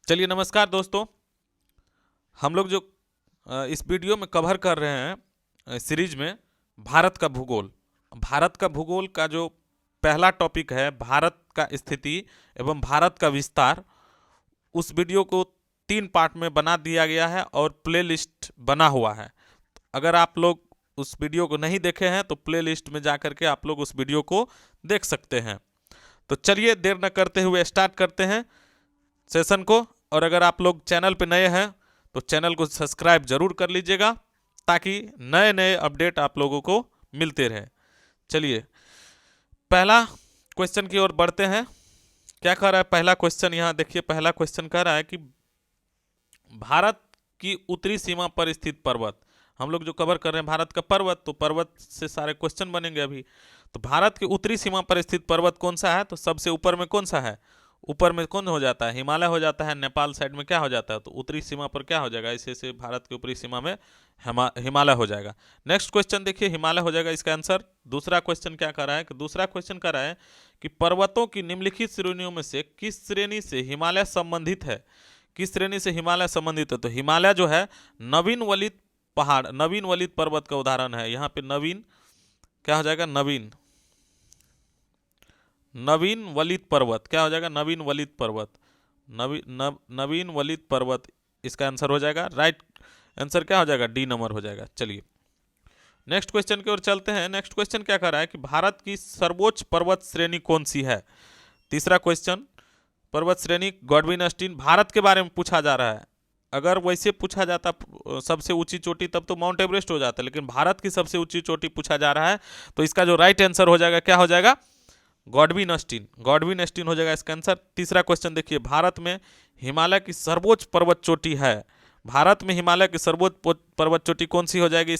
चलिए नमस्कार दोस्तों। हम लोग जो इस वीडियो में कवर कर रहे हैं सीरीज में भारत का भूगोल। भारत का भूगोल का जो पहला टॉपिक है भारत का स्थिति एवं भारत का विस्तार, उस वीडियो को 3 पार्ट में बना दिया गया है और प्लेलिस्ट बना हुआ है। अगर आप लोग उस वीडियो को नहीं देखे हैं तो प्लेलिस्ट में जा करके आप लोग उस वीडियो को देख सकते हैं। तो चलिए देर न करते हुए स्टार्ट करते हैं सेशन को। और अगर आप लोग चैनल पे नए हैं तो चैनल को सब्सक्राइब जरूर कर लीजिएगा ताकि नए नए अपडेट आप लोगों को मिलते रहे। चलिए पहला क्वेश्चन की ओर बढ़ते हैं। क्या कह रहा है पहला क्वेश्चन? यहाँ देखिए, पहला क्वेश्चन कह रहा है कि भारत की उत्तरी सीमा पर स्थित पर्वत। हम लोग जो कवर कर रहे हैं भारत का पर्वत, तो पर्वत से सारे क्वेश्चन बनेंगे अभी। तो भारत की उत्तरी सीमा पर स्थित पर्वत कौन सा है? तो सबसे ऊपर में कौन सा है? ऊपर में कौन हो जाता है? हिमालय हो जाता है। नेपाल साइड में क्या हो जाता है? तो उत्तरी सीमा पर क्या हो जाएगा? ऐसे भारत की ऊपरी सीमा में हिमालय हो जाएगा। नेक्स्ट क्वेश्चन देखिए, हिमालय हो जाएगा इसका आंसर। दूसरा क्वेश्चन क्या कर रहा है कि दूसरा क्वेश्चन कर रहा है कि पर्वतों की निम्नलिखित श्रेणियों में से किस श्रेणी से हिमालय संबंधित है? किस श्रेणी से हिमालय संबंधित है? तो हिमालय जो है नवीन वलित पहाड़, नवीन वलित पर्वत का उदाहरण है। यहाँ पे नवीन क्या हो जाएगा? नवीन वलित पर्वत क्या हो जाएगा? नवीन वलित पर्वत, नवीन वलित पर्वत इसका आंसर हो जाएगा। राइट आंसर क्या हो जाएगा? डी नंबर हो जाएगा। चलिए नेक्स्ट क्वेश्चन की ओर चलते हैं। नेक्स्ट क्वेश्चन क्या कर रहा है कि भारत की सर्वोच्च पर्वत श्रेणी कौन सी है? तीसरा क्वेश्चन, पर्वत श्रेणी गॉडविन-अस्टीन, भारत के बारे में पूछा जा रहा है। अगर वैसे पूछा जाता सबसे ऊंची चोटी, तब तो माउंट एवरेस्ट हो जाता, लेकिन भारत की सबसे ऊंची चोटी पूछा जा रहा है, तो इसका जो राइट आंसर हो जाएगा क्या हो जाएगा? गॉडविन-अस्टीन। गॉडविन-अस्टीन हो जाएगा इसका आंसर। तीसरा क्वेश्चन देखिए, भारत में हिमालय की सर्वोच्च पर्वत चोटी है। भारत में हिमालय की सर्वोच्च पर्वत चोटी कौन सी हो जाएगी?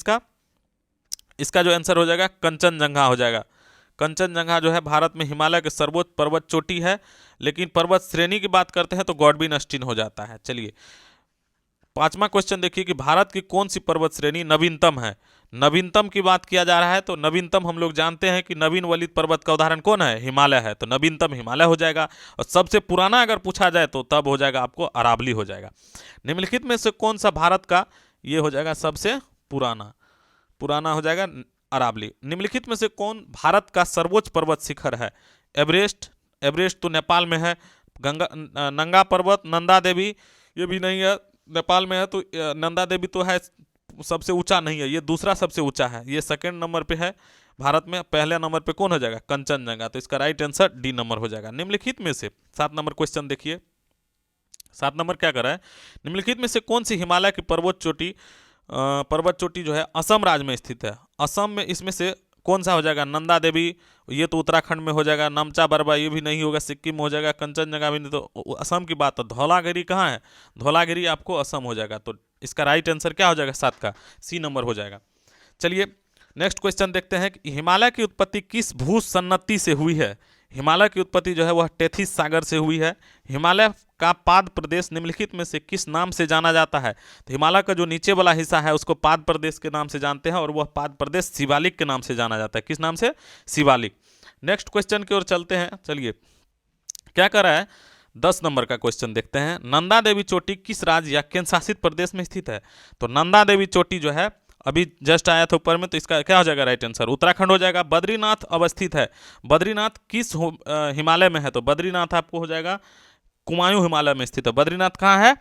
इसका जो आंसर हो जाएगा कंचनजंगा हो जाएगा। कंचनजंगा जो है भारत में हिमालय के सर्वोच्च पर्वत चोटी है, लेकिन पर्वत श्रेणी की बात करते हैं तो गॉडविन-अस्टीन हो जाता है। चलिए पांचवा क्वेश्चन देखिए कि भारत की कौन सी पर्वत श्रेणी नवीनतम है? नवीनतम की बात किया जा रहा है, तो नवीनतम हम लोग जानते हैं कि नवीन वलित पर्वत का उदाहरण कौन है? हिमालय है, तो नवीनतम हिमालय हो जाएगा। और सबसे पुराना अगर पूछा जाए तो तब हो जाएगा आपको अरावली हो जाएगा। निम्नलिखित में से कौन सा भारत का ये हो जाएगा सबसे पुराना? पुराना हो जाएगा अरावली। निम्नलिखित में से कौन भारत का सर्वोच्च पर्वत शिखर है? एवरेस्ट। एवरेस्ट तो नेपाल में है। नंगा पर्वत, नंदा देवी ये भी नहीं है, नेपाल में है। तो नंदा देवी तो है, सबसे ऊंचा नहीं है, ये दूसरा सबसे ऊंचा है, ये सेकंड नंबर पे है भारत में। पहले नंबर पे कौन हो जाएगा? कंचनजंगा। तो इसका राइट आंसर डी नंबर हो जाएगा। निम्नलिखित में से 7 नंबर क्वेश्चन देखिए। 7 नंबर क्या कर रहा है? निम्नलिखित में से कौन सी हिमालय की पर्वत चोटी जो है असम राज्य में स्थित है? असम में इसमें से कौन सा हो जाएगा? नंदा देवी, ये तो उत्तराखंड में हो जाएगा। नमचा बरवा ये भी नहीं होगा, सिक्किम हो जाएगा। कंचनजंगा भी नहीं, तो असम की बात। तो धौलागिरी कहाँ है? धौलागिरी आपको असम हो जाएगा। तो इसका राइट आंसर क्या हो जाएगा? 7 का सी नंबर हो जाएगा। चलिए नेक्स्ट क्वेश्चन देखते हैं कि हिमालय की उत्पत्ति किस भू सन्नति से हुई है? हिमालय की उत्पत्ति जो है वह टेथिस सागर से हुई है। हिमालय का पाद प्रदेश निम्नलिखित में से किस नाम से जाना जाता है? तो हिमालय का जो नीचे वाला हिस्सा है उसको पाद प्रदेश के नाम से जानते हैं, और वह पाद प्रदेश शिवालिक के नाम से जाना जाता है। किस नाम से? शिवालिक। नेक्स्ट क्वेश्चन की ओर चलते हैं। चलिए क्या कर रहा है? 10 नंबर का क्वेश्चन देखते हैं। नंदा देवी चोटी किस राज्य या केंद्र शासित प्रदेश में स्थित है? तो नंदा देवी चोटी जो है अभी जस्ट आया था ऊपर में, तो इसका क्या हो जाएगा राइट आंसर? उत्तराखंड हो जाएगा। बद्रीनाथ अवस्थित है। बद्रीनाथ किस हिमालय में है? तो बद्रीनाथ आपको हो जाएगा कुमायूं हिमालय में स्थित है। बद्रीनाथ कहाँ है?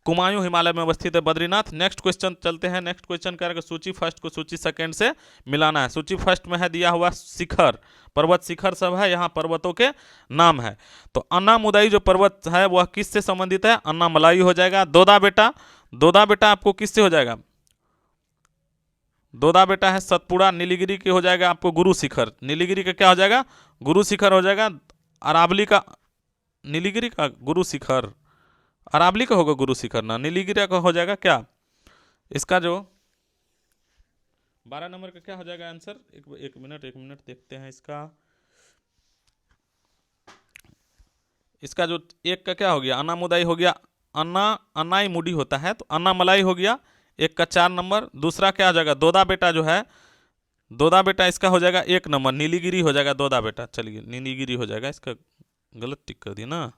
कुमायूं हिमालय में अवस्थित है बद्रीनाथ। नेक्स्ट क्वेश्चन चलते हैं। नेक्स्ट क्वेश्चन करेगा सूची फर्स्ट को सूची सेकंड से मिलाना है। सूची फर्स्ट में है दिया हुआ शिखर, पर्वत शिखर सब है, यहाँ पर्वतों के नाम है। तो अन्नामुदाई जो पर्वत है वह किससे संबंधित है? अन्नामलाई हो जाएगा। दोदा बेटा, दोदा बेटा आपको किससे हो जाएगा? दोदा बेटा है सतपुड़ा। नीलगिरी के हो जाएगा आपको गुरु शिखर। नीलगिरी का क्या हो जाएगा? गुरु शिखर हो जाएगा। अरावली का, नीलगिरी का गुरु शिखर, अरावली का होगा गुरु शिखर ना, नीलगिरी का हो जाएगा क्या? इसका जो 12 नंबर का क्या हो जाएगा आंसर? एक मिनट देखते हैं इसका जो एक का क्या हो गया? अन्नामुदाई हो गया। अन्नाई मुडी होता है, तो अन्नामलाई हो गया। एक का 4 नंबर। दूसरा क्या हो जाएगा? दोदा बेटा जो है, दोदा बेटा इसका हो जाएगा 1 नंबर। नीलगिरी हो जाएगा दोदा बेटा। चलिए नीलगिरी हो जाएगा, इसका गलत टिक कर दिया ना।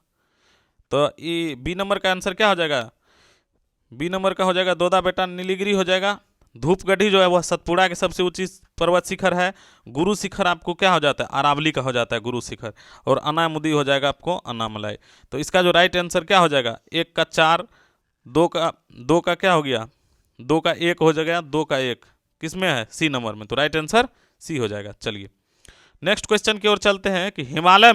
तो ये बी नंबर का आंसर क्या हो जाएगा, बी नंबर का हो जाएगा दोदा बेटा नीलगिरी हो जाएगा। धूपगढ़ी जो है वह सतपुड़ा की सबसे ऊंची पर्वत शिखर है। गुरु शिखर आपको क्या हो जाता है, अरावली का हो जाता है गुरु शिखर। और अनामुदी हो जाएगा आपको अनामलाई। तो इसका जो राइट आंसर क्या हो जाएगा, 1 का 4, 2 का क्या हो गया, 2 का 1 हो जाएगा, 2 का 1 किस में है, सी नंबर में। तो राइट आंसर सी हो जाएगा। चलिए नेक्स्ट क्वेश्चन की ओर चलते हैं कि हिमालय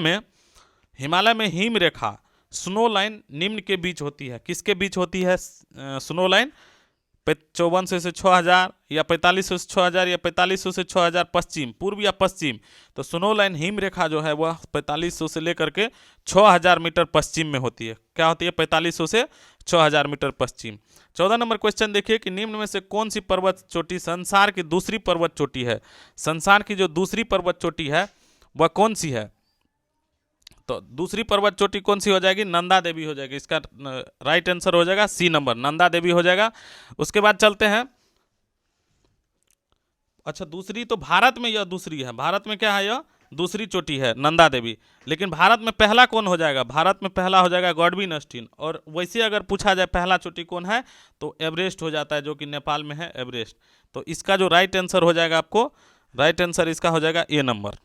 में हिम रेखा स्नो लाइन निम्न के बीच होती है, किसके बीच होती है स्नो लाइन, 5400 से 6000 या 4500 से 6000 या 4500 से 6000 पश्चिम, पूर्व या पश्चिम। तो स्नो लाइन हिम रेखा जो है वह 4500 से लेकर के 6000 मीटर पश्चिम में होती है। क्या होती है, 4500 से 6000 मीटर पश्चिम। 14 नंबर क्वेश्चन देखिए कि निम्न में से कौन सी पर्वत चोटी संसार की दूसरी पर्वत चोटी है। संसार की जो दूसरी पर्वत चोटी है वह कौन सी है, तो दूसरी पर्वत चोटी कौन सी हो जाएगी, नंदा देवी हो जाएगी। इसका राइट आंसर हो जाएगा सी नंबर, नंदा देवी हो जाएगा। उसके बाद चलते हैं, अच्छा दूसरी तो भारत में यह दूसरी है, भारत में क्या है, यह दूसरी चोटी है नंदा देवी। लेकिन भारत में पहला कौन हो जाएगा, भारत में पहला हो जाएगा गॉडविन अस्टीन। और वैसे अगर पूछा जाए पहला चोटी कौन है तो एवरेस्ट हो जाता है, जो कि नेपाल में है एवरेस्ट। तो इसका जो राइट आंसर हो जाएगा आपको, राइट आंसर इसका हो जाएगा ए नंबर,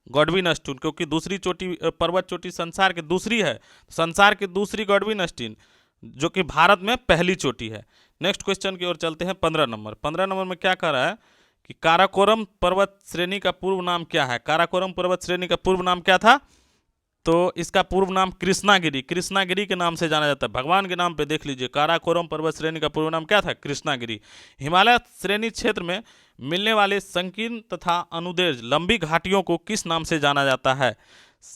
गॉडविन अस्टीन। क्योंकि दूसरी चोटी पर्वत चोटी संसार की दूसरी है, संसार की दूसरी गॉडविन अस्टीन, जो कि भारत में पहली चोटी है। नेक्स्ट क्वेश्चन की ओर चलते हैं 15 नंबर। 15 नंबर में क्या कह रहा है कि काराकोरम पर्वत श्रेणी का पूर्व नाम क्या है। काराकोरम पर्वत श्रेणी का पूर्व नाम क्या था, तो इसका पूर्व नाम कृष्णागिरी, कृष्णागिरी के नाम से जाना जाता है। भगवान के नाम पे देख लीजिए, काराकोरम पर्वत श्रेणी का पूर्व नाम क्या था, कृष्णागिरी। हिमालय श्रेणी क्षेत्र में मिलने वाले संकीर्ण तथा अनुदैर्घ्य लंबी घाटियों को किस नाम से जाना जाता है।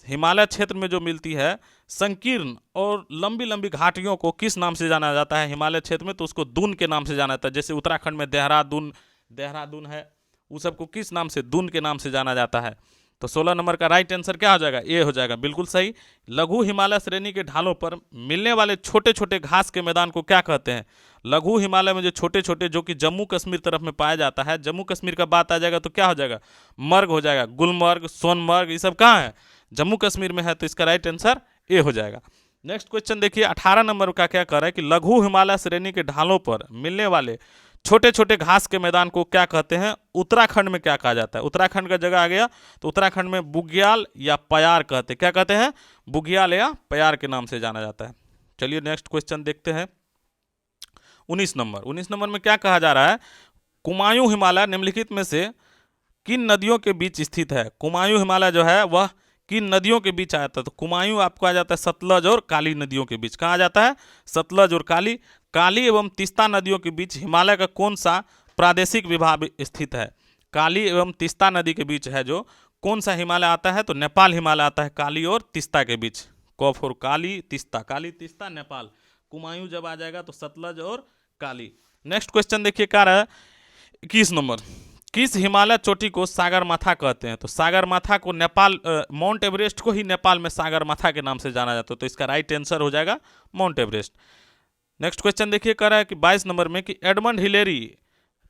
हिमालय क्षेत्र में जो मिलती है संकीर्ण और लंबी लंबी घाटियों को किस नाम से जाना जाता है हिमालय क्षेत्र में, तो उसको दून के नाम से जाना जाता है। जैसे उत्तराखंड में देहरादून है, उस सबको किस नाम से, दून के नाम से जाना जाता है। तो 16 नंबर का राइट आंसर क्या हो जाएगा, ए हो जाएगा, बिल्कुल सही। लघु हिमालय श्रेणी के ढालों पर मिलने वाले छोटे छोटे घास के मैदान को क्या कहते हैं। लघु हिमालय में जो छोटे छोटे, जो कि जम्मू कश्मीर तरफ में पाया जाता है, जम्मू कश्मीर का बात आ जाएगा तो क्या हो जाएगा, मर्ग हो जाएगा। गुलमर्ग, सोनमर्ग, ये सब कहाँ है, जम्मू कश्मीर में है। तो इसका राइट आंसर ए हो जाएगा। नेक्स्ट क्वेश्चन देखिए 18 नंबर का क्या कह रहा है कि लघु हिमालय श्रेणी के ढालों पर मिलने वाले छोटे छोटे घास के मैदान को क्या कहते हैं, उत्तराखंड में क्या कहा जाता है। उत्तराखंड का जगह आ गया तो उत्तराखंड में बुग्याल या पयार कहते हैं, क्या कहते हैं, बुग्याल या पयार के नाम से जाना जाता है। चलिए नेक्स्ट क्वेश्चन देखते हैं 19 नंबर। 19 नंबर में क्या कहा जा रहा है, कुमायूं हिमालय निम्नलिखित में से किन नदियों के बीच स्थित है। कुमायूं हिमालय जो है वह किन नदियों के बीच आ जाता है, तो कुमायूं आपको आ जाता है सतलज और काली नदियों के बीच। कहाँ आ जाता है, सतलज और काली एवं तीस्ता नदियों के बीच हिमालय का कौन सा प्रादेशिक विभाग स्थित है। काली एवं तीस्ता नदी के बीच है जो कौन सा हिमालय आता है, तो नेपाल हिमालय आता है काली और तीस्ता के बीच। कॉफ और काली तीस्ता नेपाल। कुमायूं जब आ जाएगा तो सतलज और काली। नेक्स्ट क्वेश्चन देखिए क्या रहा है 21 नंबर, किस हिमालय चोटी को सागरमाथा कहते हैं। तो सागरमाथा को नेपाल, माउंट एवरेस्ट को ही नेपाल में सागरमाथा के नाम से जाना जाता है। तो इसका राइट आंसर हो जाएगा माउंट एवरेस्ट। नेक्स्ट क्वेश्चन देखिए कह रहा है कि 22 नंबर में कि एडमंड हिलेरी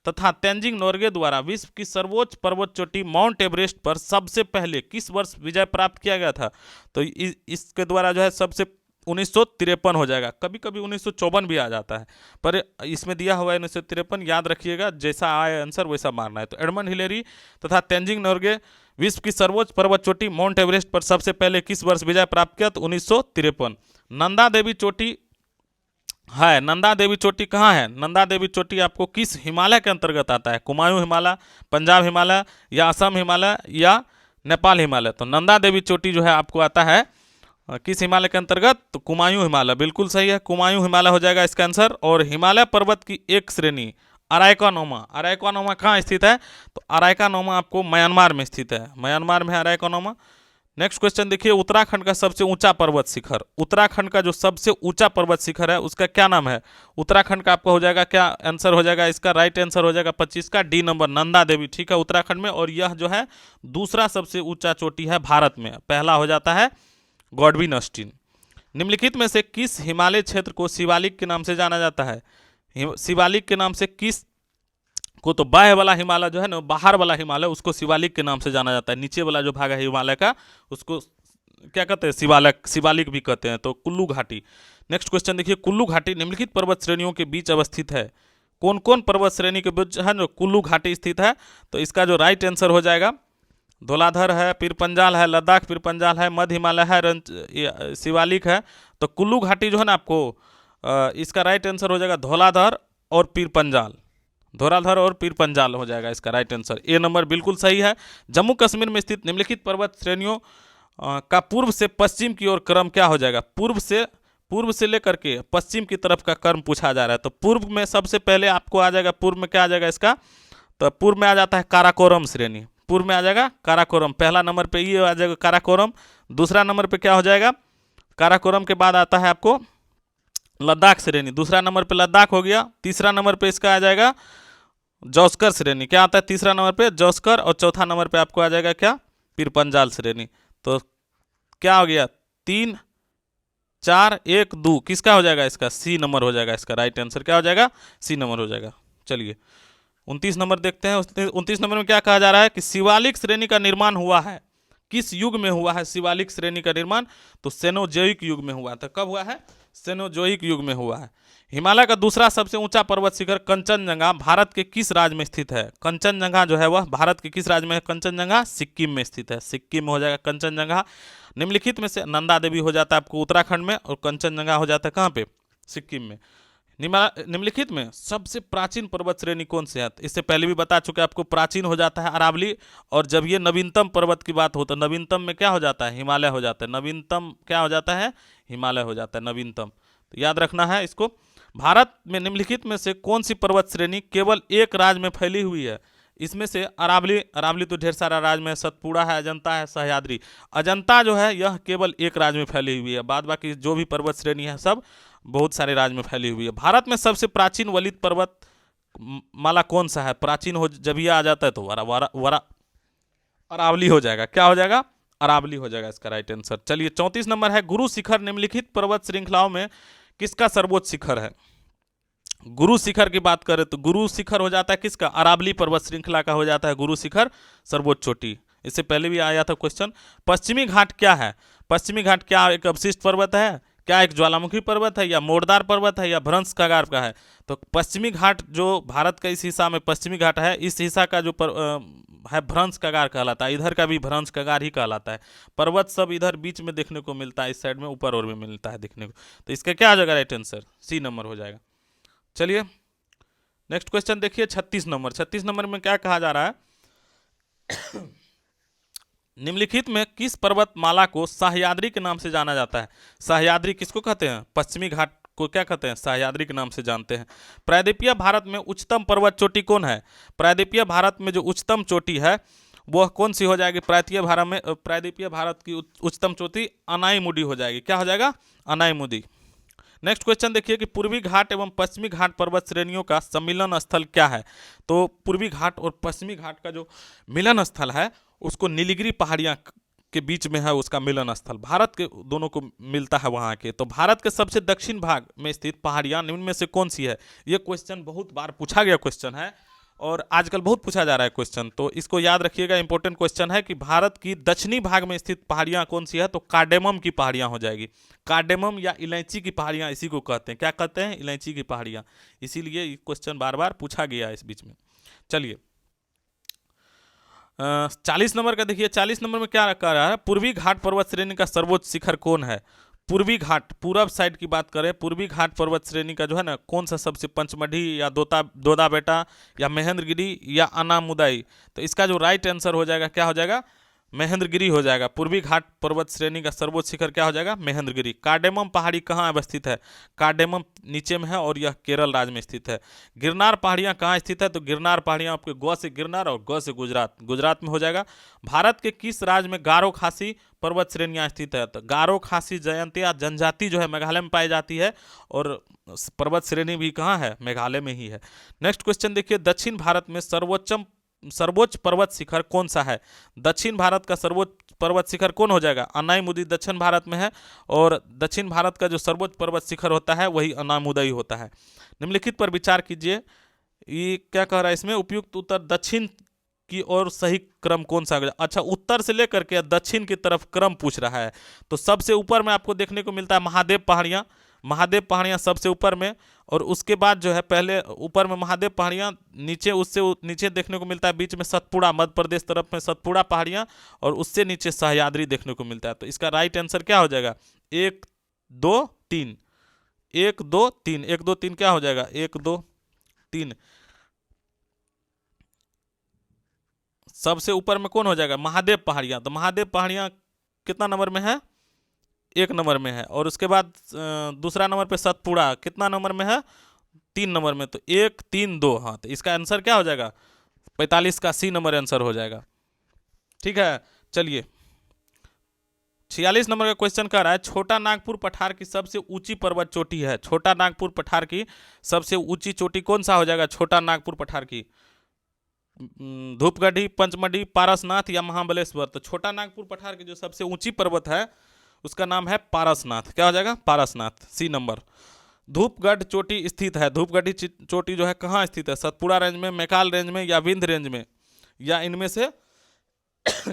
तथा तेंजिंग नोर्गे द्वारा विश्व की सर्वोच्च पर्वत चोटी माउंट एवरेस्ट पर सबसे पहले किस वर्ष विजय प्राप्त किया गया था। तो इसके द्वारा जो है सबसे 1953 हो जाएगा। कभी कभी 1954 भी आ जाता है, पर इसमें दिया हुआ है 1953, याद रखिएगा, जैसा आए आंसर वैसा मारना है। तो एडमंड हिलेरी तथा तेंजिंग नोर्गे विश्व की सर्वोच्च पर्वत चोटी माउंट एवरेस्ट पर सबसे पहले किस वर्ष विजय प्राप्त किया, तो 1953। नंदा देवी चोटी है, नंदा देवी चोटी कहाँ है, नंदा देवी चोटी आपको किस हिमालय के अंतर्गत आता है, कुमायूं हिमालय, पंजाब हिमालय या असम हिमालय या नेपाल हिमालय। तो नंदा देवी चोटी जो है आपको आता है किस हिमालय के अंतर्गत, तो कुमायूं हिमालय, बिल्कुल सही है, कुमायूं हिमालय हो जाएगा इसका आंसर। और हिमालय पर्वत की एक श्रेणी अराइकानोमा कहाँ स्थित है, तो अराइकानोमा आपको म्यांमार में स्थित है, म्यांमार में है अराइकानोमा। नेक्स्ट क्वेश्चन देखिए उत्तराखंड का सबसे ऊंचा पर्वत शिखर, उत्तराखंड का जो सबसे ऊंचा पर्वत शिखर है उसका क्या नाम है। उत्तराखंड का आपका हो जाएगा क्या आंसर हो जाएगा, इसका राइट आंसर हो जाएगा 25 का डी नंबर, नंदा देवी। ठीक है, उत्तराखंड में, और यह जो है दूसरा सबसे ऊंचा चोटी है भारत में, पहला हो जाता है गॉडविन अस्टीन। निम्नलिखित में से किस हिमालय क्षेत्र को शिवालिक के नाम से जाना जाता है। शिवालिक के नाम से किस को, तो बाह्य वाला हिमालय जो है ना, बाहर वाला हिमालय, उसको शिवालिक के नाम से जाना जाता है। नीचे वाला जो भाग है हिमालय का उसको क्या कहते हैं, शिवालिक भी कहते हैं, तो कुल्लू घाटी। नेक्स्ट क्वेश्चन देखिए, कुल्लू घाटी निम्नलिखित पर्वत श्रेणियों के बीच अवस्थित है। कौन कौन पर्वत श्रेणी के बीच है जो कुल्लू घाटी स्थित है? तो इसका जो राइट आंसर हो जाएगा, धौलाधर है, पीर पंजाल है, लद्दाख पीर पंजाल है, मध्य हिमालय है, शिवालिक है। तो कुल्लू घाटी जो है ना आपको, इसका राइट आंसर हो जाएगा धौलाधर और पीर पंजाल। धौलाधर और पीर पंजाल हो जाएगा इसका राइट आंसर। ए नंबर बिल्कुल सही है। जम्मू कश्मीर में स्थित निम्नलिखित पर्वत श्रेणियों का पूर्व से पश्चिम की ओर क्रम क्या हो जाएगा? पूर्व से लेकर के पश्चिम की तरफ का क्रम पूछा जा रहा है। तो पूर्व में सबसे पहले आपको आ जाएगा, पूर्व में क्या आ जाएगा इसका? तो पूर्व में आ जाता है काराकोरम श्रेणी। पूर्व में आ जाएगा काराकोरम, पहला नंबर पे ये आ जाएगा काराकोरम। दूसरा नंबर पे क्या हो जाएगा? काराकोरम के बाद आता है आपको लद्दाख श्रेणी, दूसरा नंबर पे लद्दाख हो गया। तीसरा नंबर पे इसका आ जाएगा जौस्कर श्रेणी। क्या आता है तीसरा नंबर पे? जौस्कर। और चौथा नंबर पे आपको आ जाएगा क्या? पीर पंजाल श्रेणी। तो क्या हो गया? 3 4 1 2, किसका हो जाएगा इसका? सी नंबर हो जाएगा इसका राइट आंसर। क्या हो जाएगा? सी नंबर हो जाएगा। चलिए 29 नंबर देखते हैं। 29 नंबर में क्या कहा जा रहा है कि शिवालिक श्रेणी का निर्माण हुआ है, किस युग में हुआ है शिवालिक श्रेणी का निर्माण? तो सेनोजोइक युग में हुआ था। कब हुआ है? सेनोजोइक युग में हुआ है। हिमालय का दूसरा सबसे ऊंचा पर्वत शिखर कंचनजंगा भारत के किस राज्य में स्थित है? कंचनजंगा जो है वह भारत के किस राज्य में है? कंचनजंगा सिक्किम में स्थित है। सिक्किम में हो जाएगा कंचनजंगा। निम्नलिखित में से नंदा देवी हो जाता है आपको उत्तराखंड में, और कंचनजंगा हो जाता है कहाँ पे? सिक्किम में। निम्नलिखित में सबसे प्राचीन पर्वत श्रेणी कौन सी है? इससे पहले भी बता चुके आपको, प्राचीन हो जाता है अरावली। और जब ये नवीनतम पर्वत की बात हो तो नवीनतम में क्या हो जाता है? हिमालय हो जाता है। नवीनतम क्या हो जाता है? हिमालय हो जाता है नवीनतम। तो याद रखना है इसको। भारत में निम्नलिखित में से कौन सी पर्वत श्रेणी केवल एक राज्य में फैली हुई है? इसमें से अरावली तो ढेर सारा राज्य में, सतपुड़ा है, अजंता है, सह्याद्री। अजंता जो है यह केवल एक राज्य में फैली हुई है, बाद बाकी जो भी पर्वत श्रेणी है सब बहुत सारे राज्य में फैली हुई है। भारत में सबसे प्राचीन वलित पर्वत माला कौन सा है? प्राचीन हो जब ये आ जाता है तो अरावली हो जाएगा। क्या हो जाएगा? अरावली हो जाएगा इसका राइट आंसर। चलिए 34 नंबर है, गुरु शिखर निम्नलिखित पर्वत श्रृंखलाओं में किसका सर्वोच्च शिखर है? गुरु शिखर की बात करें तो गुरु शिखर हो जाता है किसका? अरावली पर्वत श्रृंखला का हो जाता है गुरु शिखर सर्वोच्च चोटी। इससे पहले भी आया था क्वेश्चन। पश्चिमी घाट क्या है? पश्चिमी घाट क्या एक अवशिष्ट पर्वत है? क्या एक ज्वालामुखी पर्वत है, या मोड़दार पर्वत है, या भ्रंश कगार का है? तो पश्चिमी घाट जो भारत का इस हिस्सा में पश्चिमी घाट है, इस हिस्सा का जो है भ्रंश कगार कहलाता है। इधर का भी भ्रंश कगार ही कहलाता है। पर्वत सब इधर बीच में देखने को मिलता है, इस साइड में ऊपर और भी मिलता है देखने को। तो इसका क्या आ जाएगा राइट आंसर? सी नंबर हो जाएगा। चलिए नेक्स्ट क्वेश्चन देखिए 36 नंबर। 36 नंबर में क्या कहा जा रहा है? निम्नलिखित में किस पर्वतमाला को सह्याद्री के नाम से जाना जाता है? सह्याद्री किसको कहते हैं? पश्चिमी घाट को क्या कहते हैं? सह्याद्री के नाम से जानते हैं। प्रायद्वीपीय भारत में उच्चतम पर्वत चोटी कौन है? प्रायद्वीपीय भारत में जो उच्चतम चोटी है वह कौन सी हो जाएगी? प्रायद्वीपीय भारत की उच्चतम चोटी अनाईमुडी हो जाएगी। क्या हो जाएगा? अनाईमुडी। नेक्स्ट क्वेश्चन देखिए कि पूर्वी घाट एवं पश्चिमी घाट पर्वत श्रेणियों का सम्मिलन स्थल क्या है? तो पूर्वी घाट और पश्चिमी घाट का जो मिलन स्थल है उसको नीलगिरी पहाड़ियाँ के बीच में है, उसका मिलन स्थल भारत के दोनों को मिलता है वहाँ के। तो भारत के सबसे दक्षिण भाग में स्थित पहाड़ियाँ निम्न में से कौन सी है? ये क्वेश्चन बहुत बार पूछा गया क्वेश्चन है और आजकल बहुत पूछा जा रहा है क्वेश्चन, तो इसको याद रखिएगा। इंपॉर्टेंट क्वेश्चन है कि भारत की दक्षिणी भाग में स्थित पहाड़ियाँ कौन सी है? तो कार्डेमम की पहाड़ियाँ हो जाएगी। कार्डेमम या इलायची की पहाड़ियाँ इसी को कहते हैं। क्या कहते हैं? इलायची की पहाड़ियाँ। इसीलिए ये क्वेश्चन बार बार पूछा गया है इस बीच में। चलिए 40 नंबर का देखिए। 40 नंबर में क्या कह रहा है? पूर्वी घाट पर्वत श्रेणी का सर्वोच्च शिखर कौन है? पूर्वी घाट, पूरब साइड की बात करें, पूर्वी घाट पर्वत श्रेणी का जो है ना कौन सा सबसे, पंचमढ़ी या दोदा बेटा या महेंद्रगिरी या अनामुदाई? तो इसका जो राइट आंसर हो जाएगा क्या हो जाएगा? महेंद्रगिरी हो जाएगा। पूर्वी घाट पर्वत श्रेणी का सर्वोच्च शिखर क्या हो जाएगा? महेंद्रगिरी। कार्डेमम पहाड़ी कहाँ अवस्थित है? कार्डेमम नीचे में है और यह केरल राज्य में स्थित है। गिरनार पहाड़ियाँ कहाँ स्थित है? तो गिरनार पहाड़ियाँ आपके गौ से गिरनार और गौ से गुजरात में हो जाएगा। भारत के किस राज्य में गारो खासी पर्वत श्रेणियाँ स्थित है? तो गारो खासी जयंतिया जनजाति जो है मेघालय में पाई जाती है और पर्वत श्रेणी भी कहाँ है? मेघालय में ही है। नेक्स्ट क्वेश्चन देखिए, दक्षिण भारत में सर्वोच्च पर्वत शिखर कौन सा है? दक्षिण भारत का सर्वोच्च पर्वत शिखर कौन हो जाएगा? अनाईमुदी दक्षिण भारत में है और दक्षिण भारत का जो सर्वोच्च पर्वत शिखर होता है वही अनामुदई होता है। निम्नलिखित पर विचार कीजिए। ये क्या कह रहा है इसमें? उपयुक्त उत्तर दक्षिण की ओर सही क्रम कौन सा होगा? अच्छा, उत्तर से लेकर के दक्षिण की तरफ क्रम पूछ रहा है। तो सबसे ऊपर में आपको देखने को मिलता है महादेव पहाड़ियाँ, महादेव पहाड़ियाँ सबसे ऊपर में, और उसके बाद जो है पहले ऊपर में महादेव पहाड़ियाँ, नीचे उससे नीचे देखने को मिलता है बीच में सतपुड़ा, मध्य प्रदेश तरफ में सतपुड़ा पहाड़ियाँ, और उससे नीचे सह्याद्री देखने को मिलता है। तो इसका राइट आंसर क्या हो जाएगा? 1 2 3, 1 2 3, 1 2 3 क्या हो जाएगा? 1 2 3। सबसे ऊपर में कौन हो जाएगा? महादेव पहाड़ियाँ। तो महादेव पहाड़ियाँ कितना नंबर में है? 1 नंबर में है। और उसके बाद दूसरा नंबर पे सतपुड़ा कितना नंबर में है? 3 नंबर में। तो 1 3 2, हाँ, तो इसका आंसर क्या हो जाएगा? 45 का सी नंबर आंसर हो जाएगा। ठीक है, चलिए 46 नंबर का क्वेश्चन कर रहा है, छोटा नागपुर पठार की सबसे ऊंची पर्वत चोटी है। छोटा नागपुर पठार की सबसे ऊंची चोटी कौन सा हो जाएगा? छोटा नागपुर पठार की धूपगढ़ी, पंचमढ़ी, पारसनाथ या महाबलेश्वर? तो छोटा नागपुर पठार की जो सबसे ऊंची पर्वत है उसका नाम है पारसनाथ। क्या हो जाएगा? पारसनाथ, सी नंबर। धूपगढ़ चोटी स्थित है, धूपगढ़ी चोटी जो है कहाँ स्थित है? सतपुड़ा रेंज में, मैकाल रेंज में, या विंध्य रेंज में, या इनमें से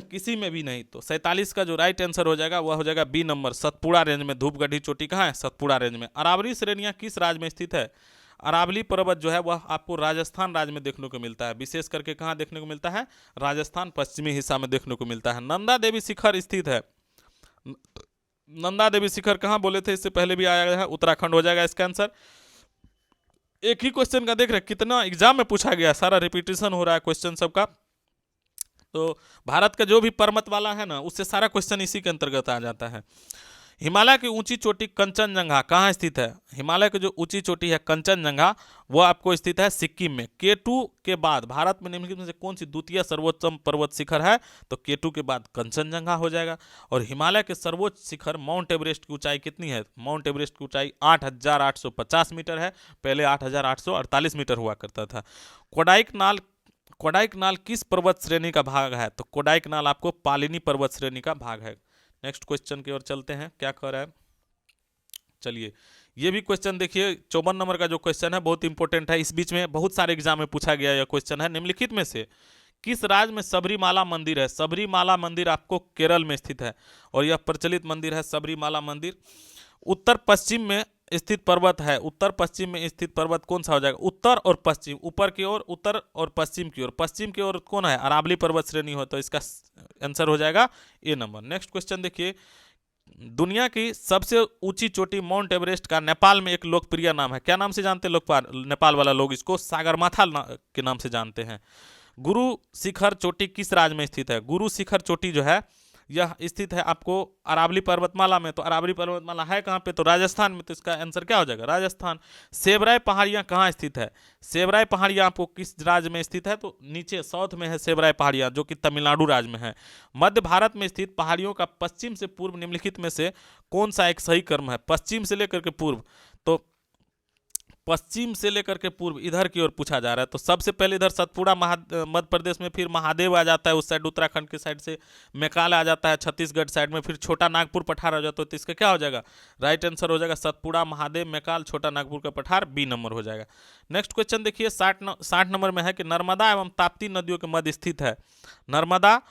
किसी में भी नहीं? तो 47 का जो राइट आंसर हो जाएगा वह हो जाएगा बी नंबर, सतपुड़ा रेंज में धूपगढ़ी चोटी कहाँ है? सतपुड़ा रेंज में। अरावली श्रेणियाँ किस राज्य में स्थित है? अरावली पर्वत जो है वह आपको राजस्थान राज्य में देखने को मिलता है। विशेष करके कहाँ देखने को मिलता है? राजस्थान पश्चिमी हिस्सा में देखने को मिलता है। नंदा देवी शिखर स्थित है, नंदा देवी शिखर कहाँ बोले थे? इससे पहले भी आया है, उत्तराखंड हो जाएगा इसका आंसर। एक ही क्वेश्चन का देख रहे कितना एग्जाम में पूछा गया, सारा रिपीटेशन हो रहा है क्वेश्चन सबका। तो भारत का जो भी पर्वत वाला है ना, उससे सारा क्वेश्चन इसी के अंतर्गत आ जाता है। हिमालय की ऊंची चोटी कंचनजंगा कहाँ स्थित है? हिमालय की जो ऊंची चोटी है कंचनजंगा, वो आपको स्थित है सिक्किम में। K2 के बाद भारत में निम्नलिखित में से कौन सी द्वितीय सर्वोच्चम पर्वत शिखर है? तो K2 के बाद कंचनजंगा हो जाएगा। और हिमालय के सर्वोच्च शिखर माउंट एवरेस्ट की ऊंचाई कितनी है? माउंट एवरेस्ट की ऊंचाई 8,850 मीटर है, पहले 8,848 मीटर हुआ करता था। कोडाइकनाल, कोडाइकनाल किस पर्वत श्रेणी का भाग है? तो कोडाइकनाल आपको पालिनी पर्वत श्रेणी का भाग है। नेक्स्ट क्वेश्चन की ओर चलते हैं, क्या कह रहा है? चलिए ये भी क्वेश्चन देखिए, 54 नंबर का जो क्वेश्चन है बहुत इंपॉर्टेंट है। इस बीच में बहुत सारे एग्जाम में पूछा गया यह क्वेश्चन है। निम्नलिखित में से किस राज्य में सबरीमाला मंदिर है? सबरीमाला मंदिर आपको केरल में स्थित है, और यह प्रचलित मंदिर है सबरीमाला मंदिर। उत्तर पश्चिम में स्थित पर्वत है, उत्तर पश्चिम में स्थित पर्वत कौन सा हो जाएगा? उत्तर और पश्चिम, ऊपर की ओर उत्तर और पश्चिम की ओर, पश्चिम की ओर कौन है? अरावली पर्वत श्रेणी हो, तो इसका आंसर हो जाएगा ए नंबर। नेक्स्ट क्वेश्चन देखिए, दुनिया की सबसे ऊंची चोटी माउंट एवरेस्ट का नेपाल में एक लोकप्रिय नाम है। क्या नाम से जानते हैं लोग? नेपाल वाला लोग इसको सागरमाथा के नाम से जानते हैं। गुरु शिखर चोटी किस राज्य में स्थित है? गुरु शिखर चोटी जो है यह स्थित है आपको अरावली पर्वतमाला में। तो अरावली पर्वतमाला है कहाँ पे? तो राजस्थान में। तो इसका आंसर क्या हो जाएगा? राजस्थान। सेवराय पहाड़ियाँ कहाँ स्थित है? सेवराय पहाड़ियाँ आपको किस राज्य में स्थित है? तो नीचे साउथ में है सेवराय पहाड़ियाँ, जो कि तमिलनाडु राज्य में है। मध्य भारत में स्थित पहाड़ियों का पश्चिम से पूर्व निम्नलिखित में से कौन सा एक सही क्रम है? पश्चिम से लेकर के पूर्व, तो पश्चिम से लेकर के पूर्व इधर की ओर पूछा जा रहा है। तो सबसे पहले इधर सतपुड़ा मध्य प्रदेश में, फिर महादेव आ जाता है उस साइड उत्तराखंड के साइड से, मेकाल आ जाता है छत्तीसगढ़ साइड में, फिर छोटा नागपुर पठार आ जाता है। तो इसका क्या हो जाएगा? राइट आंसर हो जाएगा सतपुड़ा, महादेव, मेकाल, छोटा नागपुर का पठार, बी नंबर हो जाएगा। नेक्स्ट क्वेश्चन देखिए, 60 नंबर में है कि नर्मदा एवं ताप्ती नदियों के मध्य स्थित है। नर्मदा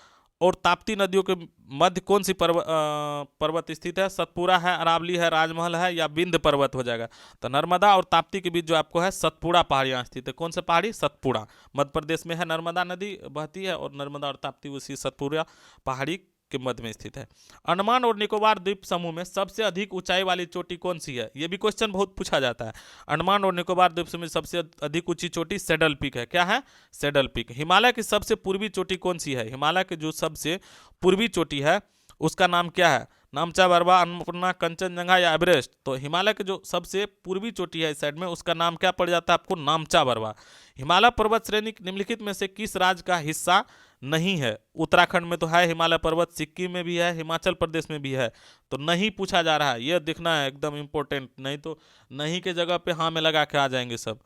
और ताप्ती नदियों के मध्य कौन सी पर्वत स्थित है? सतपुड़ा है, अरावली है, राजमहल है, या विंध्य पर्वत हो जाएगा? तो नर्मदा और ताप्ती के बीच जो आपको है सतपुड़ा पहाड़ियाँ स्थित है। कौन सा पहाड़ी? सतपुड़ा, मध्य प्रदेश में है। नर्मदा नदी बहती है और नर्मदा और ताप्ती उसी सतपुड़ा पहाड़ी के मध्य में स्थित है। अंडमान और निकोबार द्वीप समूह में सबसे अधिक ऊंचाई वाली चोटी कौन सी है? ये भी क्वेश्चन बहुत पूछा जाता है। अंडमान और निकोबार द्वीप समूह में सबसे अधिक ऊंची चोटी सैडल पीक है। क्या है? Saddle peak. हिमालय की सबसे पूर्वी चोटी कौन सी है? हिमालय की जो सबसे पूर्वी चोटी है उसका नाम क्या है? नामचा बरवा, अन्नपूर्णा, कंचनजंगा या एवरेस्ट? तो हिमालय की जो सबसे पूर्वी चोटी है इस साइड में, उसका नाम क्या पड़ जाता है आपको? नामचा बरवा। हिमालय पर्वत श्रेणी निम्नलिखित में से किस राज्य का हिस्सा नहीं है? उत्तराखंड में तो है हिमालय पर्वत, सिक्किम में भी है, हिमाचल प्रदेश में भी है। तो नहीं पूछा जा रहा है, यह दिखना है एकदम इंपॉर्टेंट, नहीं तो नहीं के जगह पे हाँ में लगा के आ जाएंगे सब।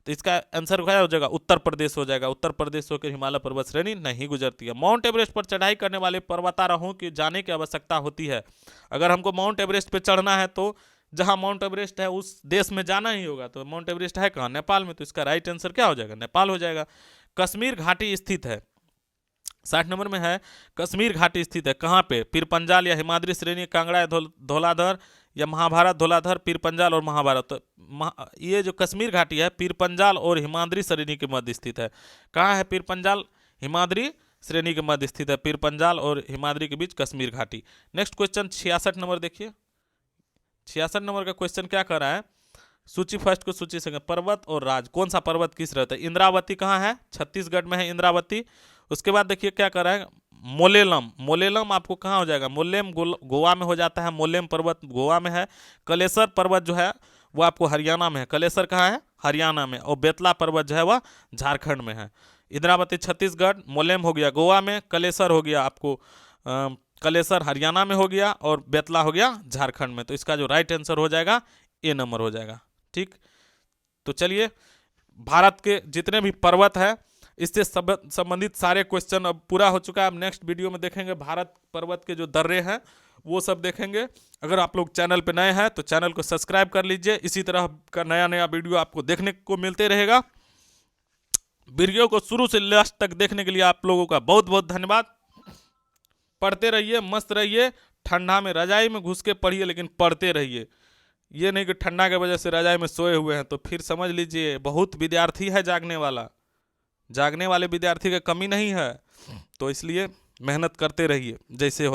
तो इसका आंसर क्या हो जाएगा? उत्तर प्रदेश हो जाएगा। उत्तर प्रदेश होकर हिमालय पर्वत श्रेणी नहीं गुजरती है। माउंट एवरेस्ट पर चढ़ाई करने वाले पर्वतारोहों की जाने की आवश्यकता होती है। अगर हमको माउंट एवरेस्ट पे चढ़ना है तो जहां माउंट एवरेस्ट है उस देश में जाना ही होगा। तो माउंट एवरेस्ट है कहाँ? नेपाल में। तो इसका राइट आंसर क्या हो जाएगा? नेपाल हो जाएगा। कश्मीर घाटी स्थित है, 60 नंबर में है कश्मीर घाटी स्थित है कहाँ पे? पीरपंजाल या हिमाद्री श्रेणी, कांगड़ा या धौलाधर या महाभारत, धौलाधर, पीरपंजाल और महाभारत। तो ये जो कश्मीर घाटी है पीरपंजाल और हिमाद्री श्रेणी के मध्य स्थित है। कहाँ है पीरपंजाल? हिमाद्री श्रेणी के मध्य स्थित है, पीरपंजाल और हिमाद्री के बीच कश्मीर घाटी। नेक्स्ट क्वेश्चन 66 नंबर देखिए। 66 नंबर का क्वेश्चन क्या कर रहा है? सूची फर्स्ट को सूची सेकंड, पर्वत और राज, कौन सा पर्वत किस रहता है? इंद्रावती कहाँ है? छत्तीसगढ़ में है इंद्रावती। उसके बाद देखिए क्या कर रहा है, मोलेलम। मोलेलम आपको कहाँ हो जाएगा? मोलेम गोवा में हो जाता है, मोलेम पर्वत गोवा में है। कलेसर पर्वत जो है वो आपको हरियाणा में है। कलेसर कहाँ है? हरियाणा में। और बेतला पर्वत जो है वह झारखंड में है। इंद्रावती छत्तीसगढ़, मोलेम हो गया गोवा में, कलेसर हो गया आपको कलेसर हरियाणा में हो गया, और बेतला हो गया झारखंड में। तो इसका जो राइट आंसर हो जाएगा ए नंबर हो जाएगा। ठीक, तो चलिए भारत के जितने भी पर्वत है इससे संबंधित सारे क्वेश्चन अब पूरा हो चुका है। अब नेक्स्ट वीडियो में देखेंगे भारत पर्वत के जो दर्रे हैं वो सब देखेंगे। अगर आप लोग चैनल पे नए हैं तो चैनल को सब्सक्राइब कर लीजिए, इसी तरह का नया नया वीडियो आपको देखने को मिलते रहेगा। वीडियो को शुरू से लास्ट तक देखने के लिए आप लोगों का बहुत बहुत धन्यवाद। पढ़ते रहिए, मस्त रहिए, ठंडा में रजाई में घुस के पढ़िए, लेकिन पढ़ते रहिए। ये नहीं कि ठंडा की वजह से रजाई में सोए हुए हैं तो फिर समझ लीजिए बहुत विद्यार्थी है जागने वाला, जागने वाले विद्यार्थी का कमी नहीं है। तो इसलिए मेहनत करते रहिए जैसे होता